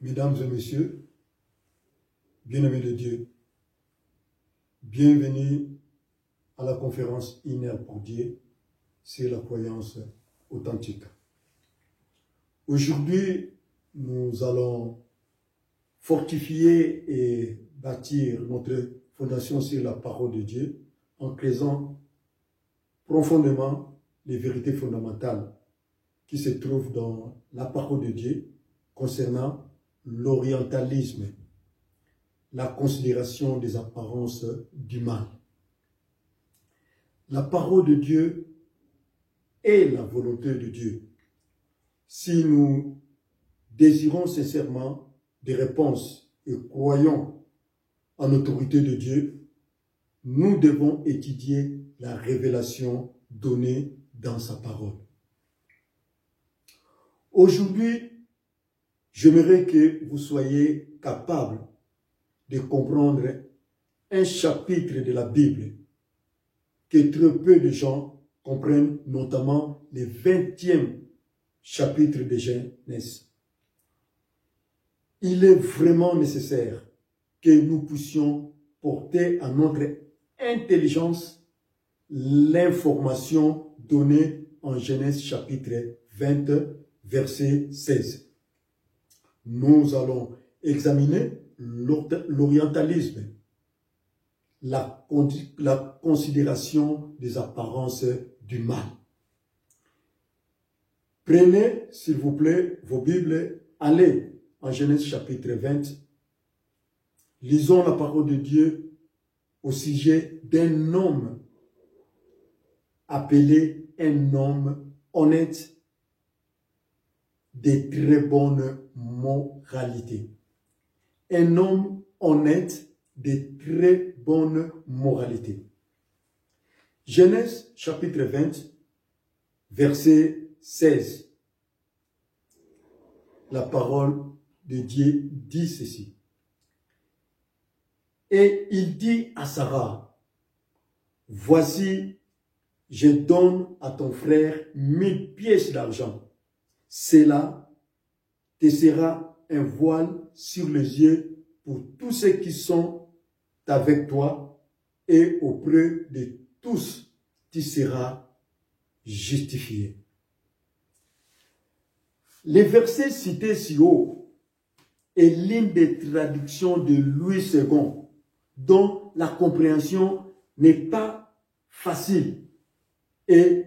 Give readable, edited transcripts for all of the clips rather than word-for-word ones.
Mesdames et messieurs, bien-aimés de Dieu, bienvenue à la conférence Inner pour Dieu sur la croyance authentique. Aujourd'hui, nous allons fortifier et bâtir notre fondation sur la parole de Dieu en creusant profondément les vérités fondamentales qui se trouvent dans la parole de Dieu concernant l'orientalisme, la considération des apparences du mal. La parole de Dieu est la volonté de Dieu. Si nous désirons sincèrement des réponses et croyons en l'autorité de Dieu, nous devons étudier la révélation donnée dans sa parole. Aujourd'hui, j'aimerais que vous soyez capables de comprendre un chapitre de la Bible que très peu de gens comprennent, notamment le 20e chapitre de Genèse. Il est vraiment nécessaire que nous puissions porter à notre intelligence l'information donnée en Genèse chapitre 20, verset 16. Nous allons examiner l'orientalisme, la considération des apparences du mal. Prenez, s'il vous plaît, vos Bibles, allez en Genèse chapitre 20. Lisons la parole de Dieu au sujet d'un homme appelé un homme honnête de très bonne moralité. Un homme honnête de très bonne moralité. Genèse chapitre 20, verset 16. La parole de Dieu dit ceci. Et il dit à Sarah, voici, je donne à ton frère 1000 pièces d'argent. Cela te sera un voile sur les yeux pour tous ceux qui sont avec toi, et auprès de tous tu seras justifié. Les versets cités si haut est l'une des traductions de Louis II, dont la compréhension n'est pas facile et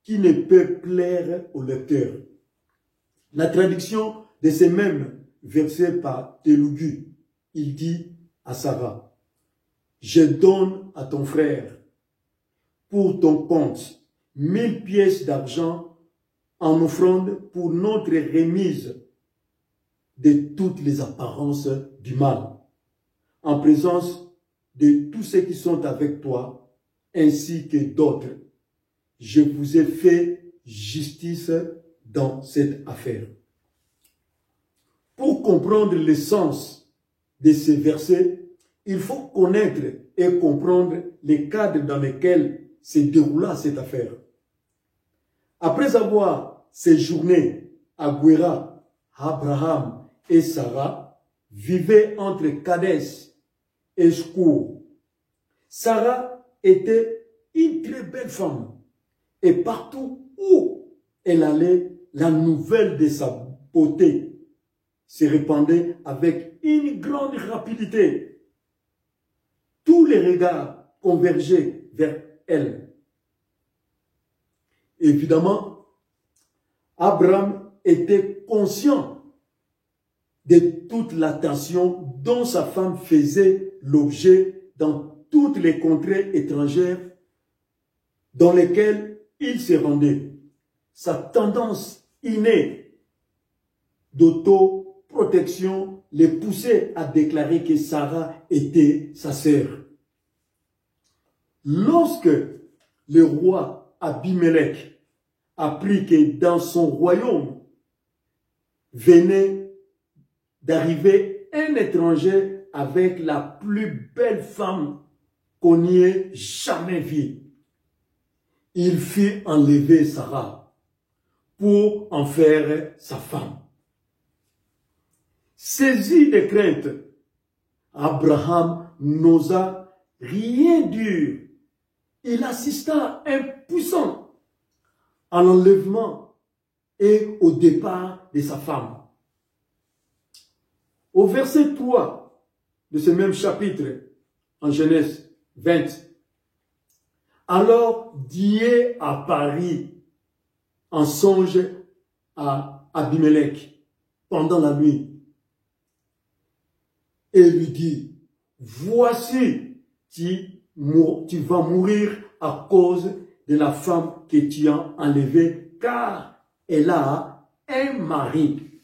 qui ne peut plaire au lecteur. La traduction de ces mêmes versets par Telugu, il dit à Sarah, je donne à ton frère pour ton compte 1000 pièces d'argent en offrande pour notre remise de toutes les apparences du mal, en présence de tous ceux qui sont avec toi, ainsi que d'autres. Je vous ai fait justice dans cette affaire. Pour comprendre le sens de ces versets, il faut connaître et comprendre les cadres dans lesquels se déroula cette affaire. Après avoir séjourné à Guéra, Abraham et Sarah vivaient entre Kadès et Shkour. Sarah était une très belle femme et partout où elle allait, la nouvelle de sa beauté se répandait avec une grande rapidité. Tous les regards convergeaient vers elle. Évidemment, Abraham était conscient de toute l'attention dont sa femme faisait l'objet dans toutes les contrées étrangères dans lesquelles il se rendait. Sa tendance innée d'autoprotection les poussait à déclarer que Sarah était sa sœur. Lorsque le roi Abimelech apprit que dans son royaume venait d'arriver un étranger avec la plus belle femme qu'on y ait jamais vue, il fit enlever Sarah pour en faire sa femme. Saisi de crainte, Abraham n'osa rien dire. Il assista impuissant à l'enlèvement et au départ de sa femme. Au verset 3 de ce même chapitre, en Genèse 20, alors Dieu apparut en songe à Abimelech pendant la nuit et lui dit, voici, tu vas mourir à cause de la femme que tu as enlevée, car elle a un mari.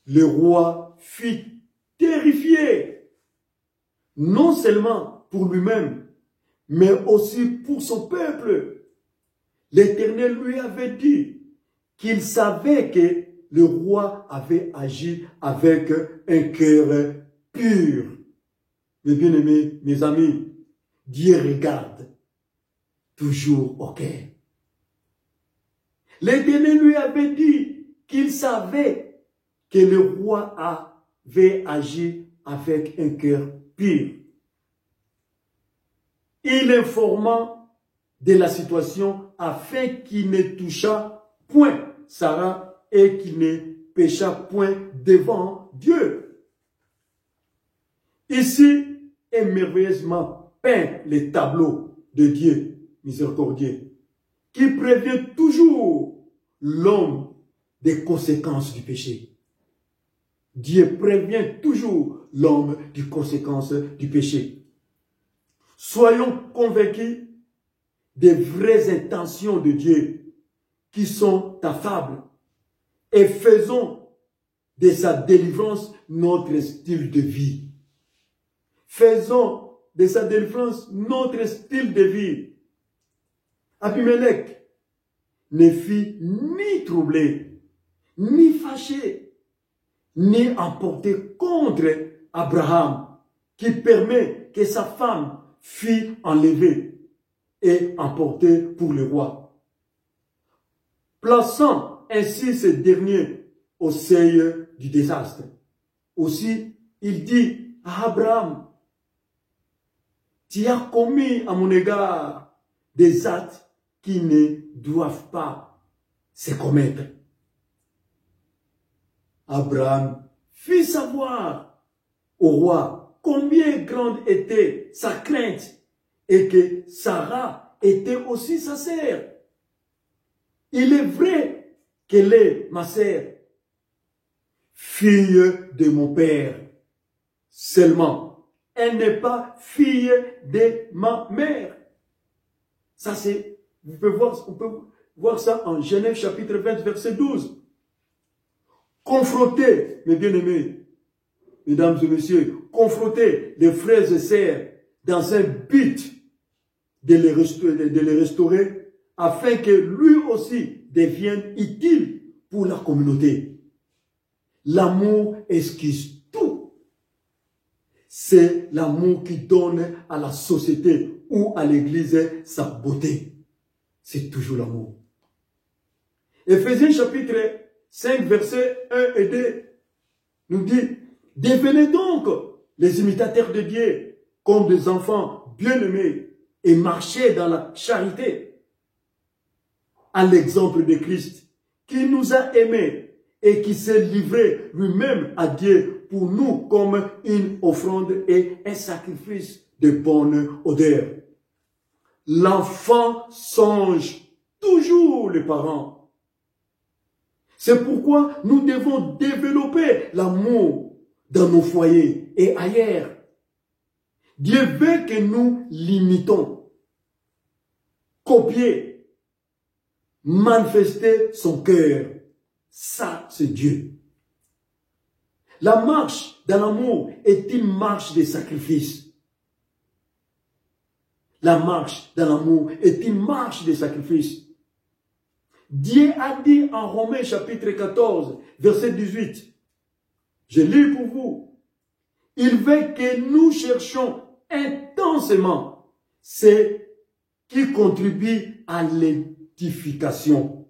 Le roi fut terrifié, non seulement pour lui-même, mais aussi pour son peuple. L'Éternel lui avait dit qu'il savait que le roi avait agi avec un cœur pur. Mes bien-aimés, mes amis, Dieu regarde toujours au cœur. L'Éternel lui avait dit qu'il savait que le roi avait agi avec un cœur pur. Il informa de la situation afin qu'il ne touchât point Sarah et qu'il ne péchât point devant Dieu. Ici est merveilleusement peint le tableau de Dieu miséricordieux qui prévient toujours l'homme des conséquences du péché. Dieu prévient toujours l'homme des conséquences du péché. Soyons convaincus des vraies intentions de Dieu qui sont affables et faisons de sa délivrance notre style de vie. Faisons de sa délivrance notre style de vie. Abimelech ne fut ni troublé, ni fâché, ni emporté contre Abraham, qui permet que sa femme fût enlevée et emportée pour le roi, plaçant ainsi ce dernier au seuil du désastre. Aussi, il dit à Abraham, tu as commis à mon égard des actes qui ne doivent pas se commettre. Abraham fit savoir au roi combien grande était sa crainte et que Sarah était aussi sa sœur. Il est vrai qu'elle est ma sœur, fille de mon père. Seulement, elle n'est pas fille de ma mère. Ça c'est, on peut voir ça en Genèse chapitre 20, verset 12. Confronter, mes bien-aimés, mesdames et messieurs, confronter les frères et sœurs dans un but de les restaurer afin que lui aussi devienne utile pour la communauté. L'amour esquisse tout. C'est l'amour qui donne à la société ou à l'église sa beauté. C'est toujours l'amour. Éphésiens chapitre 5, versets 1 et 2 nous dit, devenez donc les imitateurs de Dieu comme des enfants bien-aimés et marchez dans la charité à l'exemple de Christ qui nous a aimés et qui s'est livré lui-même à Dieu pour nous comme une offrande et un sacrifice de bonne odeur. L'enfant songe toujours les parents. C'est pourquoi nous devons développer l'amour dans nos foyers et ailleurs. Dieu veut que nous l'imitons, copier, manifester son cœur. Ça, c'est Dieu. La marche dans l'amour est une marche de sacrifice. La marche dans l'amour est une marche de sacrifice. Dieu a dit en Romains chapitre 14, verset 18, je lis pour vous, il veut que nous cherchions intensément ce qui contribue à l'édification.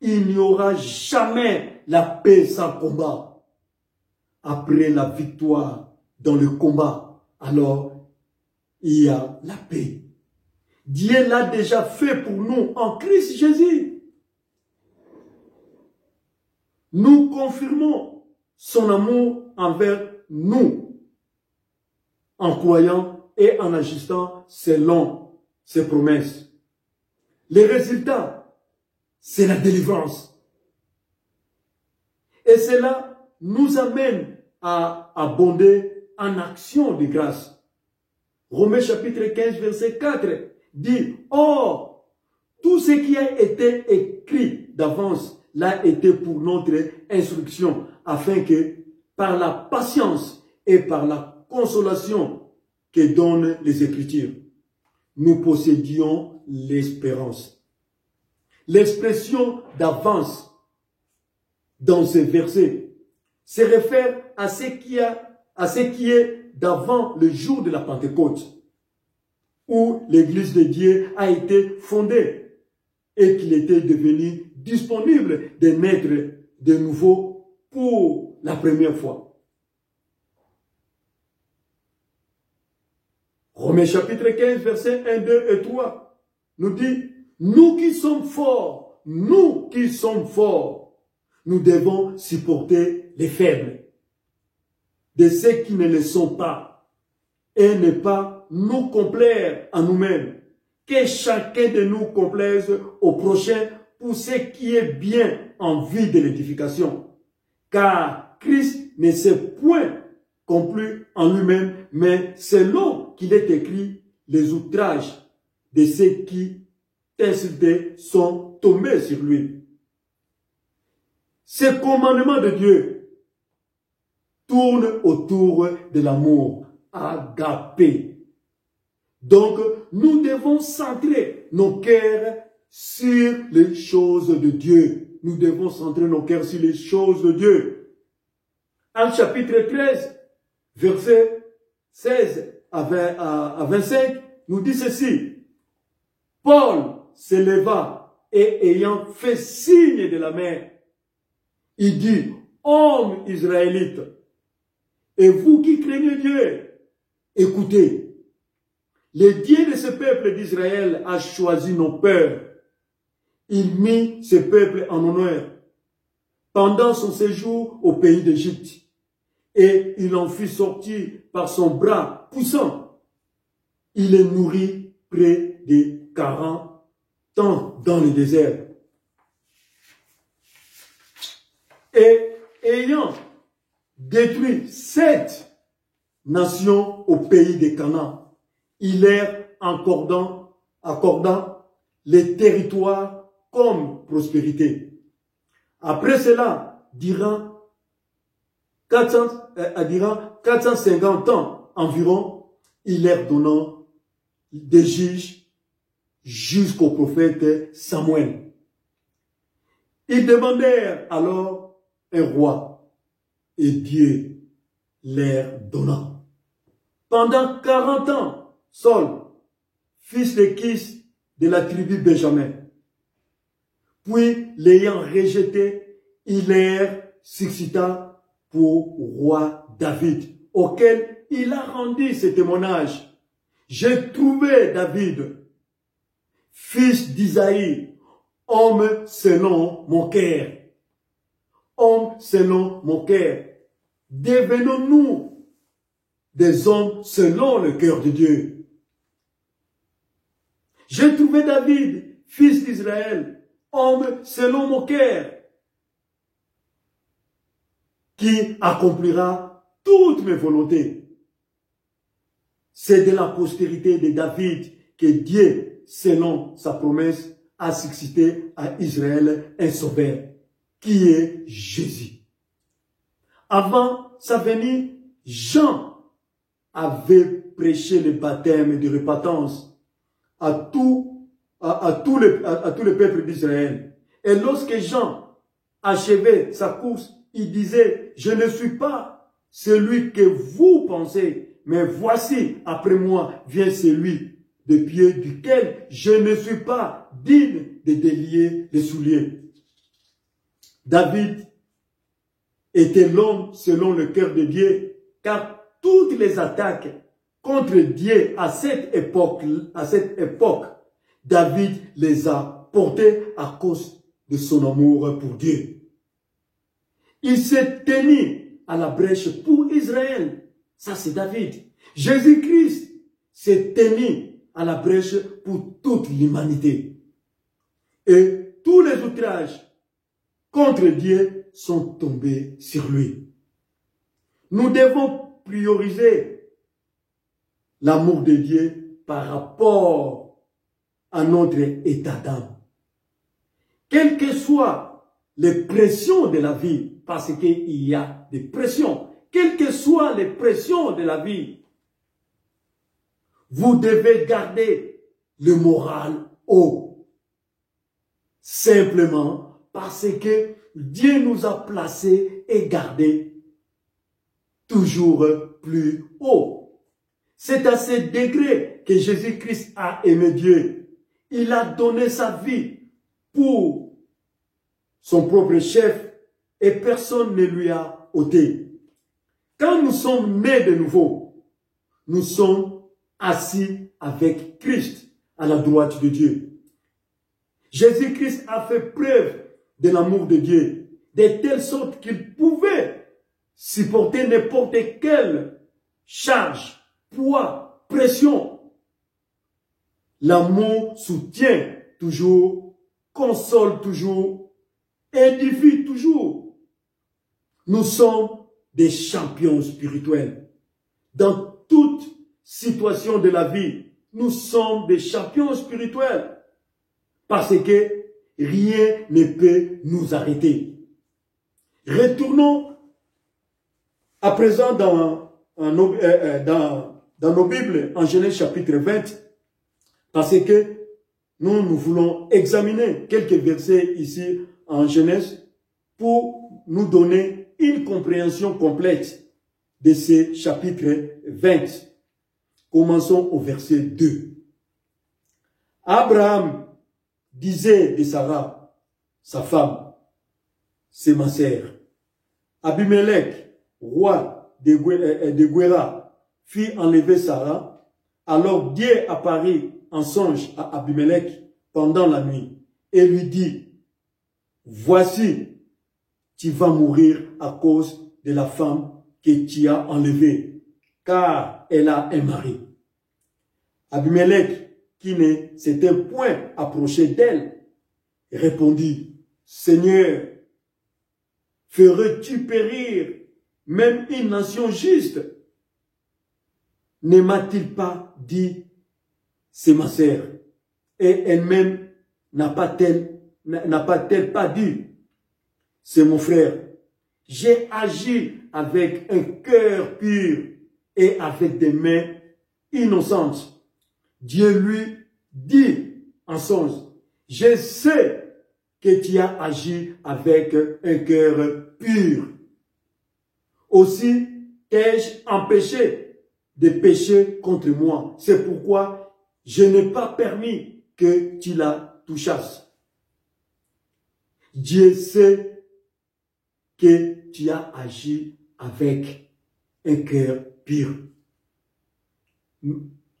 Il n'y aura jamais la paix sans combat. Après la victoire dans le combat, alors il y a la paix. Dieu l'a déjà fait pour nous en Christ Jésus. Nous confirmons son amour envers nous en croyant et en agissant selon ses promesses. Les résultats, c'est la délivrance. Et cela nous amène à abonder en action de grâce. Romains chapitre 15, verset 4 dit, « Or, tout ce qui a été écrit d'avance l'a été pour notre instruction, afin que, par la patience et par la consolation que donnent les Écritures, nous possédions l'espérance. » L'expression d'avance dans ces versets se réfère à ce qui est d'avant le jour de la Pentecôte, où l'Église de Dieu a été fondée et qu'il était devenu disponible de naître de nouveau pour la première fois. Romains chapitre 15, versets 1, 2 et 3 nous dit, « Nous qui sommes forts, nous qui sommes forts, nous devons supporter les faibles, de ceux qui ne le sont pas, et ne pas nous complaire en nous-mêmes, que chacun de nous complaise au prochain pour ce qui est bien en vue de l'édification. Car Christ ne s'est point complu en lui-même, mais selon qu'il est écrit, les outrages de ceux qui t'insultaient sont tombés sur lui. » Ce commandement de Dieu tourne autour de l'amour, agapé. Donc, nous devons centrer nos cœurs sur les choses de Dieu. Nous devons centrer nos cœurs sur les choses de Dieu. En chapitre 13, versets 16 à 25, nous dit ceci. Paul se leva et ayant fait signe de la main, il dit, « Hommes israélites, et vous qui craignez Dieu, écoutez. Le Dieu de ce peuple d'Israël a choisi nos pères. Il mit ce peuple en honneur pendant son séjour au pays d'Égypte. Et il en fit sortir par son bras puissant. Il les nourrit près de 40 ans dans le désert. Et ayant détruit 7 nations au pays de Canaan, il leur accordant les territoires comme prospérité. Après cela, durant 450 ans environ, il leur donnant des juges jusqu'au prophète Samuel. Ils demandèrent alors un roi et Dieu leur donna. Pendant 40 ans, Saul, fils de Kis de la tribu Benjamin, puis l'ayant rejeté, il leur succéda pour roi David, auquel il a rendu ce témoignage. J'ai trouvé David, fils d'Isaïe, homme selon mon cœur. Homme selon mon cœur. Devenons-nous des hommes selon le cœur de Dieu. J'ai trouvé David, fils d'Israël, homme selon mon cœur, qui accomplira toutes mes volontés. C'est de la postérité de David que Dieu, selon sa promesse, a suscité à Israël un sauveur, qui est Jésus. Avant sa venue, Jean avait prêché le baptême de repentance à tout le peuple d'Israël. Et lorsque Jean achevait sa course, il disait, « Je ne suis pas celui que vous pensez, mais voici, après moi, vient celui de pied duquel je ne suis pas digne de délier les souliers. » David était l'homme selon le cœur de Dieu, car toutes les attaques contre Dieu à cette époque, David les a portées à cause de son amour pour Dieu. Il s'est tenu à la brèche pour Israël. Ça, c'est David. Jésus-Christ s'est tenu à la brèche pour toute l'humanité. Et tous les outrages contre Dieu sont tombés sur lui. Nous devons prioriser l'amour de Dieu par rapport à notre état d'âme. Quelles que soient les pressions de la vie, parce qu'il y a des pressions, quelles que soient les pressions de la vie, vous devez garder le moral haut. Simplement parce que Dieu nous a placés et gardés toujours plus haut. C'est à ce degré que Jésus-Christ a aimé Dieu. Il a donné sa vie pour son propre chef et personne ne lui a ôté. Quand nous sommes nés de nouveau, nous sommes assis avec Christ à la droite de Dieu. Jésus-Christ a fait preuve de l'amour de Dieu, de telle sorte qu'il pouvait supporter n'importe quelle charge, poids, pression. L'amour soutient toujours, console toujours, édifie toujours. Nous sommes des champions spirituels. Dans toute situation de la vie, nous sommes des champions spirituels. Parce que rien ne peut nous arrêter. Retournons à présent dans nos Bibles, en Genèse chapitre 20, parce que nous voulons examiner quelques versets ici en Genèse pour nous donner une compréhension complète de ce chapitre 20. Commençons au verset 2. Abraham disait de Sarah, sa femme, c'est ma sœur. Abimelech, roi de Guéra, fit enlever Sarah. Alors Dieu apparut en songe à Abimelech pendant la nuit et lui dit, voici, tu vas mourir à cause de la femme que tu as enlevée, car elle a un mari. Abimelech, qui ne s'était point approché d'elle, répondit, Seigneur, ferais-tu périr même une nation juste? Ne m'a-t-il pas dit, c'est ma sœur, et elle-même n'a pas-t-elle pas dit, c'est mon frère? J'ai agi avec un cœur pur et avec des mains innocentes. Dieu lui dit en songe, je sais que tu as agi avec un cœur pur. Aussi t'ai-je empêché de pécher contre moi. C'est pourquoi je n'ai pas permis que tu la touchasses. Dieu sait que tu as agi avec un cœur pur.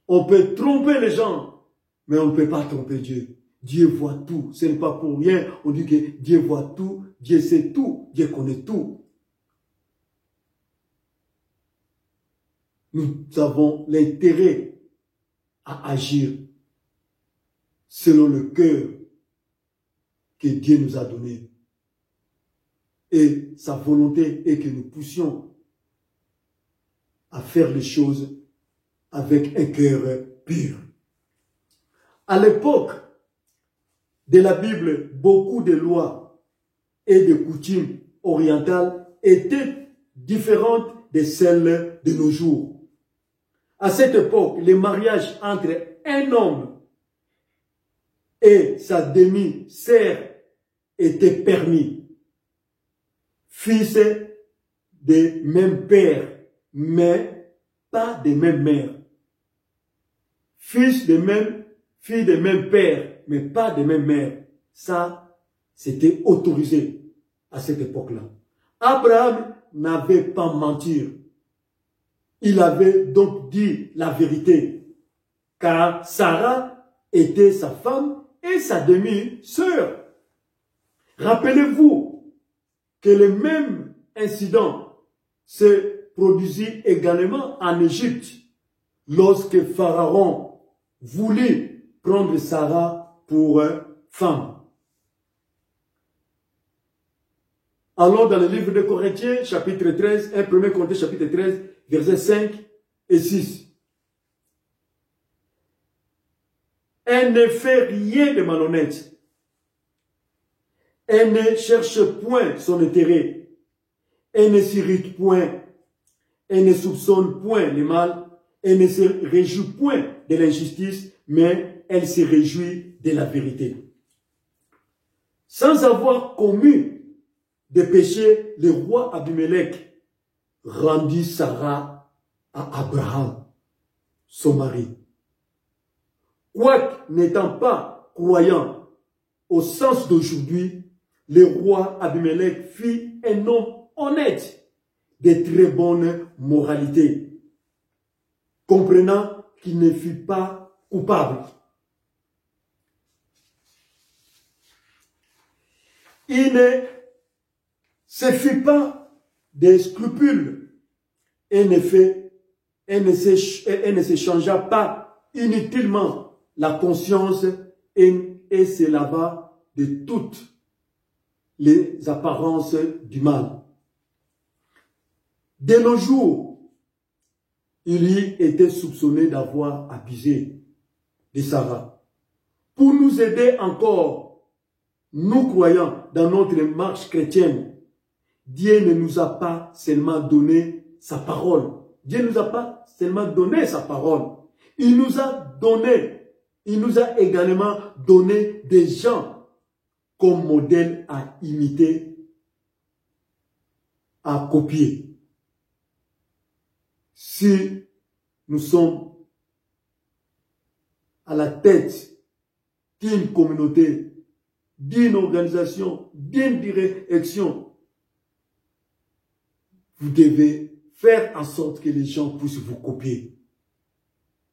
On peut tromper les gens, mais on ne peut pas tromper Dieu. Dieu voit tout. Ce n'est pas pour rien. On dit que Dieu voit tout, Dieu sait tout, Dieu connaît tout. Nous avons l'intérêt à agir selon le cœur que Dieu nous a donné. Et sa volonté est que nous poussions à faire les choses avec un cœur pur. À l'époque de la Bible, beaucoup de lois et de coutumes orientales étaient différentes de celles de nos jours. À cette époque, le mariage entre un homme et sa demi-sœur était permis. Fils de même père, mais pas de même mère. Fille de même père, mais pas de même mère. Ça, c'était autorisé à cette époque-là. Abraham n'avait pas menti. Il avait donc dit la vérité, car Sarah était sa femme et sa demi-sœur. Rappelez-vous que le même incident se produisit également en Égypte, lorsque Pharaon voulut prendre Sarah pour femme. Allons dans le livre de Corinthiens, chapitre 13, 1 Corinthiens, chapitre 13, versets 5 et 6. Elle ne fait rien de malhonnête. Elle ne cherche point son intérêt. Elle ne s'irrite point. Elle ne soupçonne point le mal. Elle ne se réjouit point de l'injustice, mais elle se réjouit de la vérité. Sans avoir commis de péché, le roi Abimelech rendit Sarah à Abraham, son mari. Quoique n'étant pas croyant au sens d'aujourd'hui, le roi Abimelech fit un homme honnête, de très bonne moralité, comprenant qu'il ne fut pas coupable. Il ne se fit pas des scrupules et ne se changea pas inutilement la conscience et se lava de toutes les apparences du mal. De nos jours, il y était soupçonné d'avoir abusé de Sarah. Pour nous aider encore, nous croyants dans notre marche chrétienne, Dieu ne nous a pas seulement donné sa parole. Dieu ne nous a pas seulement donné sa parole. Il nous a également donné des gens comme modèle à imiter, à copier. Si nous sommes à la tête d'une communauté, d'une organisation, d'une direction, vous devez faire en sorte que les gens puissent vous copier.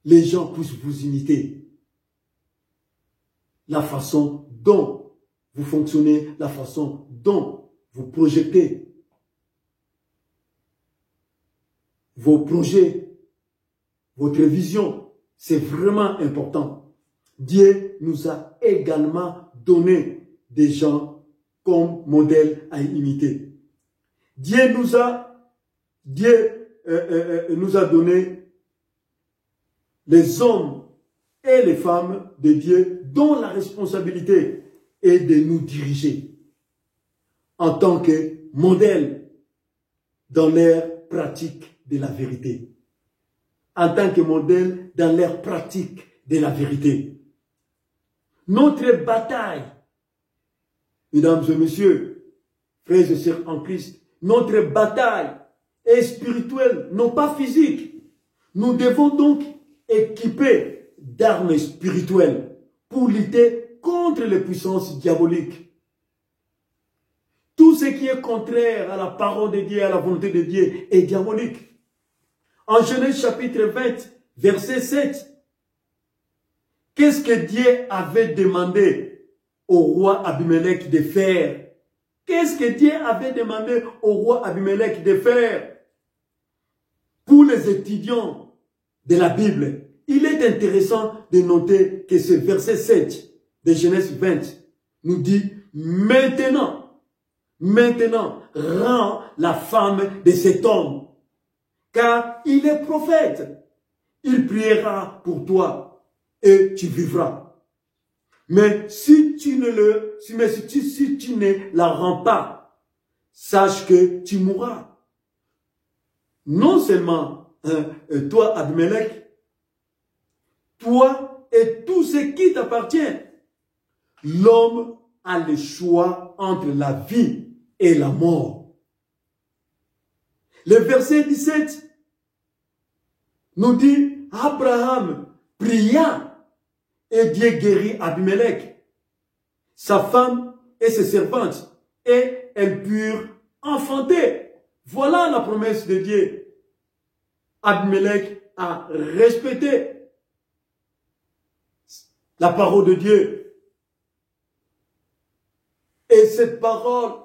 Les gens puissent vous imiter. La façon dont vous fonctionnez, la façon dont vous projetez vos projets, votre vision, c'est vraiment important. Dieu nous a également donné des gens comme modèle à imiter. Dieu nous a donné les hommes et les femmes de Dieu dont la responsabilité est de nous diriger en tant que modèle dans leur pratique de la vérité. En tant que modèle dans leur pratique de la vérité. Notre bataille, mesdames et messieurs, frères et sœurs en Christ, notre bataille est spirituelle, non pas physique. Nous devons donc équiper d'armes spirituelles pour lutter contre les puissances diaboliques. Tout ce qui est contraire à la parole de Dieu, à la volonté de Dieu est diabolique. En Genèse chapitre 20, verset 7, qu'est-ce que Dieu avait demandé au roi Abimelech de faire? Qu'est-ce que Dieu avait demandé au roi Abimelech de faire? Pour les étudiants de la Bible, il est intéressant de noter que ce verset 7 de Genèse 20 nous dit « Maintenant, rends la femme de cet homme, car il est prophète. Il priera pour toi et tu vivras. Mais si tu ne la rends pas, sache que tu mourras. » Non seulement toi, Abimelech, toi et tout ce qui t'appartient, l'homme a le choix entre la vie et la mort. Le verset 17 nous dit, Abraham pria et Dieu guérit Abimelech, sa femme et ses servantes, et elles purent enfanter. Voilà la promesse de Dieu. Abimelech a respecté la parole de Dieu. Et cette parole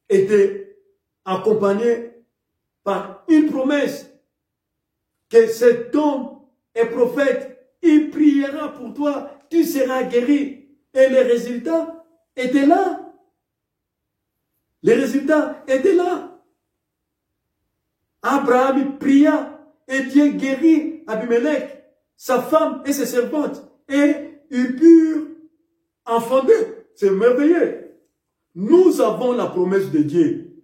était accompagnée par une promesse que cet homme est prophète, il priera pour toi, tu seras guéri. Et les résultats étaient là. Les résultats étaient là. Abraham pria et Dieu guérit Abimelech, sa femme et ses servantes. Et ils purent enfanter. C'est merveilleux. Nous avons la promesse de Dieu.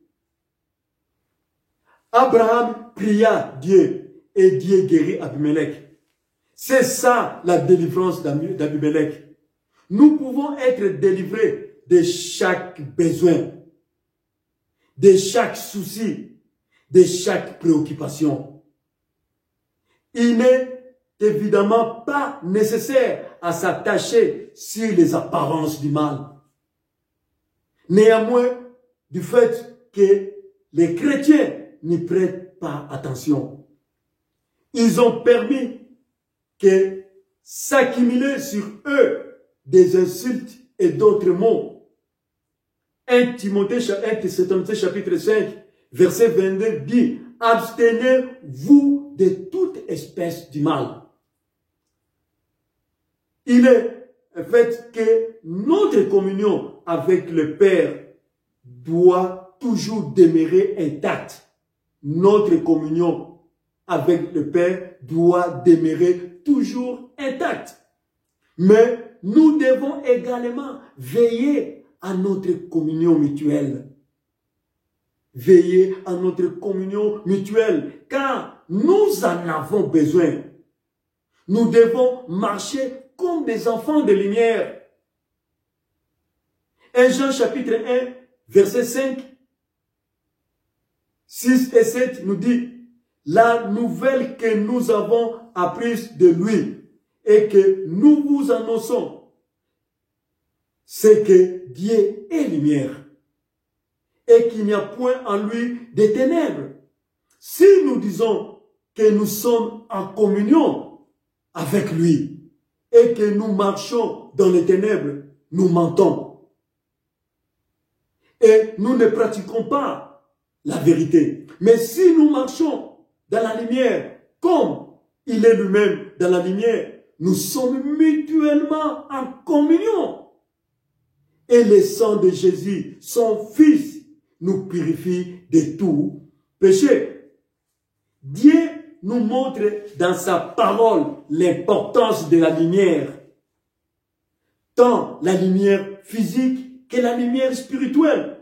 Abraham pria Dieu et Dieu guérit Abimelech. C'est ça la délivrance d'Abimelech. Nous pouvons être délivrés de chaque besoin, de chaque souci, de chaque préoccupation. Il n'est évidemment pas nécessaire à s'attacher sur les apparences du mal. Néanmoins, du fait que les chrétiens n'y prêtent pas attention, ils ont permis que s'accumuler sur eux des insultes et d'autres mots. 1 Timothée chapitre 5, verset 22 dit, « Abstenez-vous de toute espèce du mal. » Il est un fait que notre communion avec le Père doit toujours demeurer intacte. Notre communion avec le Père doit demeurer toujours intacte. Mais nous devons également veiller à notre communion mutuelle. Veiller à notre communion mutuelle, car nous en avons besoin. Nous devons marcher comme des enfants de lumière. 1 Jean chapitre 1, verset 5, 6 et 7 nous dit, « La nouvelle que nous avons apprise de lui et que nous vous annonçons, c'est que Dieu est lumière et qu'il n'y a point en lui de ténèbres. Si nous disons que nous sommes en communion avec lui et que nous marchons dans les ténèbres, nous mentons. Et nous ne pratiquons pas la vérité. Mais si nous marchons dans la lumière, comme il est lui-même dans la lumière, nous sommes mutuellement en communion. Et le sang de Jésus, son Fils, nous purifie de tout péché. Dieu nous montre dans sa parole l'importance de la lumière. Tant la lumière physique que la lumière spirituelle.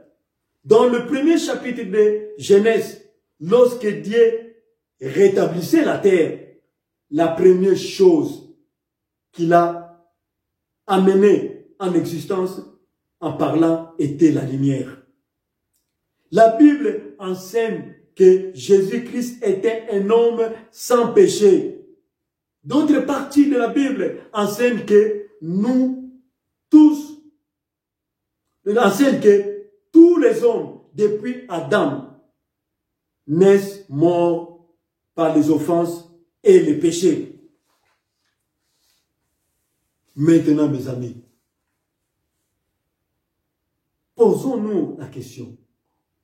Dans le premier chapitre de Genèse, lorsque Dieu rétablissait la terre, la première chose qu'il a amenée en existence en parlant était la lumière. La Bible enseigne que Jésus-Christ était un homme sans péché. D'autres parties de la Bible enseignent que nous tous, enseignent que tous les hommes depuis Adam naissent morts par les offenses et les péchés. Maintenant, mes amis, posons-nous la question.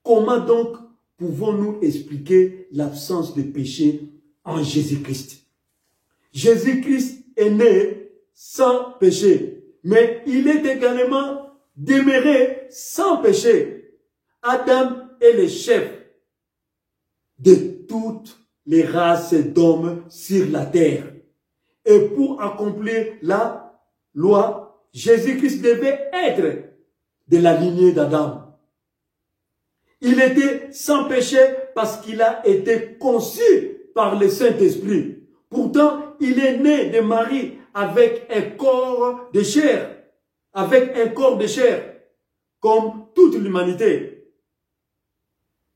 Comment donc pouvons-nous expliquer l'absence de péché en Jésus-Christ? Jésus-Christ est né sans péché, mais il est également demeuré sans péché. Adam est le chef de toutes les races d'hommes sur la terre. Et pour accomplir la loi, Jésus-Christ devait être de la lignée d'Adam. Il était sans péché parce qu'il a été conçu par le Saint-Esprit. Pourtant, il est né de Marie avec un corps de chair. Avec un corps de chair, comme toute l'humanité.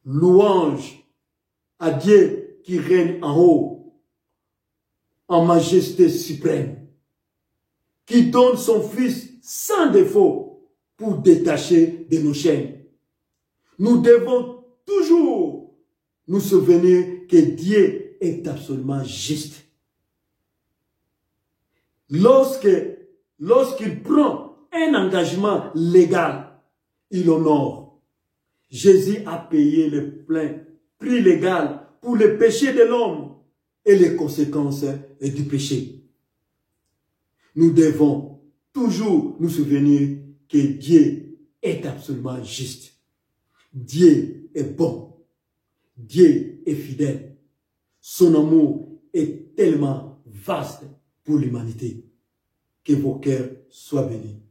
Louange à Dieu qui règne en haut, en majesté suprême, qui donne son Fils sans défaut pour détacher de nos chaînes. Nous devons toujours nous souvenir que Dieu est absolument juste. Lorsqu'il prend un engagement légal, il honore. Jésus a payé le plein prix légal pour le péché de l'homme et les conséquences du péché. Nous devons toujours nous souvenir que Dieu est absolument juste. Dieu est bon. Dieu est fidèle. Son amour est tellement vaste pour l'humanité. Que vos cœurs soient bénis.